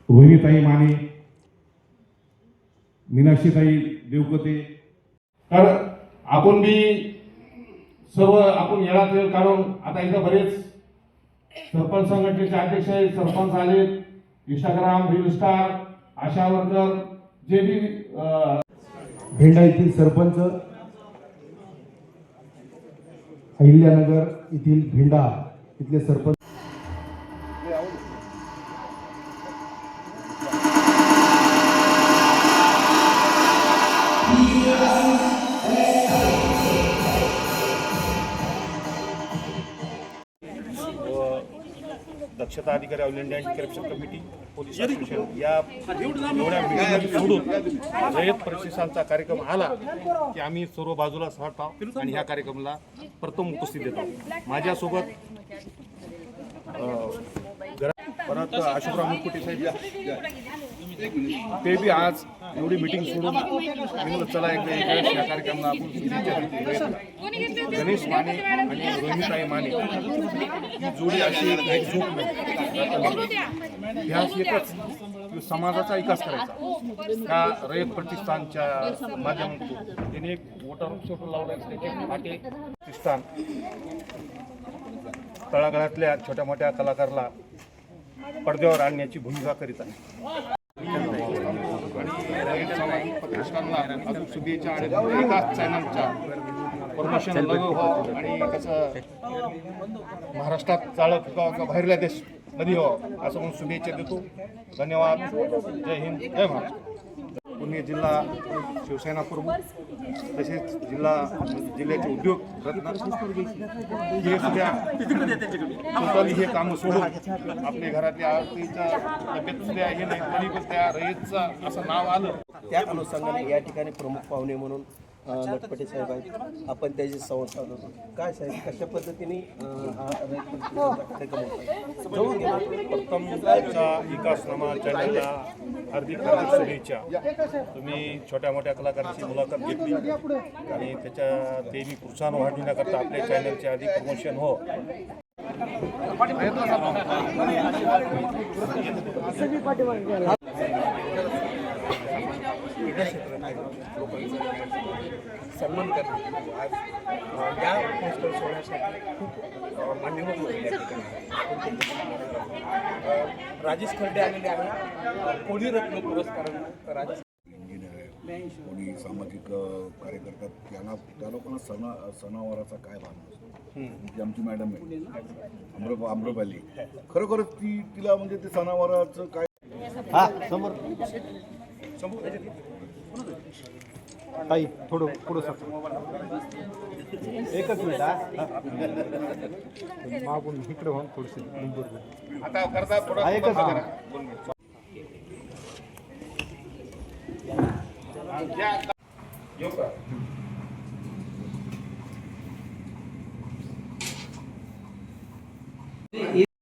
रोहिणीताई माने, मीनाक्षीताई देवकते, कारण आपण be serve आपण येणार वेळ काढून आता इथं बरेच सरपंच संघटनेचे अध्यक्ष आहेत, सरपंच आले, इंस्टाग्राम रील स्टार, आशा वर्कर, जे बी भेंडा येथील सरपंच, अहिल्यानगर येथील भेंडा इथले सरपंच, दक्षता अधिकारी all India anti corruption committee police association या एवढ्या मीटिंग सोडून रयत परिशिष्टांचा कार्यक्रम आला की आम्ही सर्व बाजूला सरतो आणि ह्या कार्यक्रमाला प्रथम उपस्थित देतो. माझ्यासोबत परत अशोकराव मुकुटे साहेब ते बी आज एवढी मीटिंग सोडून म्हणलं चला एकदा या कार्यक्रमाला आपण गणेश माने आणि रोहिणीताई माने ही जोडी अशी एक झोप नाही ह्या एकच समाजाचा विकास करायचा का रयत प्रतिष्ठानच्या माध्यमातून त्यांनी एक वोटर शोट लावलं पाटे प्रतिष्ठान तळागाळातल्या छोट्या मोठ्या कलाकाराला पडद्यावर आणण्याची भूमिका करीत आहे. प्रतिष्ठानला अजून शुभेच्छा आणि एकाच चॅनलच्या परमिशन लागू हो आणि कसं महाराष्ट्रात चालत किंवा बाहेरल्या देश कधी हो असं म्हणून शुभेच्छा देतो. धन्यवाद. जय हिंद, जय महाराष्ट्र. पुणे जिल्हा शिवसेना प्रमुख तसेच जिल्ह्याचे उद्योग रत्न हे सुद्धा टोटली हे कामं सोडून आपल्या घरातल्या आरतीचा तब्येत सुद्धा हे नाही तरी पण त्या रयतचं असं नाव आलं. त्या अनुषंगाने या ठिकाणी प्रमुख पाहुणे म्हणून नटपटे साहेब आहेत. आपण त्याची संवाद साधतो. काय साहेब कशा पद्धतीने प्रथमचा विकासनामा चॅनलला हार्दिक शुभेच्छा. तुम्ही छोट्या मोठ्या कलाकारांची मुलाखत घेतली आणि त्याच्या ते मी प्रोत्साहन वाढविण्याकरता आपल्या चॅनलचे अधिक प्रमोशन हो. सन्मान करणे आज या पोस्टर सोहळ्यासाठी खूप मान्यवर होते. राजेश खर्डे आलेले आहेत. कोळी रत्न पुरस्कारानं राजेश कोणी सामाजिक कार्यकर्ता त्या लोकांना सणावाराचा काय भावना असतो. ती आमची मॅडम आहे आम्रपाली, खरोखरच तिला म्हणजे ते सणावाराचं काय समोर ताई थोडं पुढं एकच मिनिट मागून इकडे होऊन थोडीशी आता करता थोडा एकच येऊ का?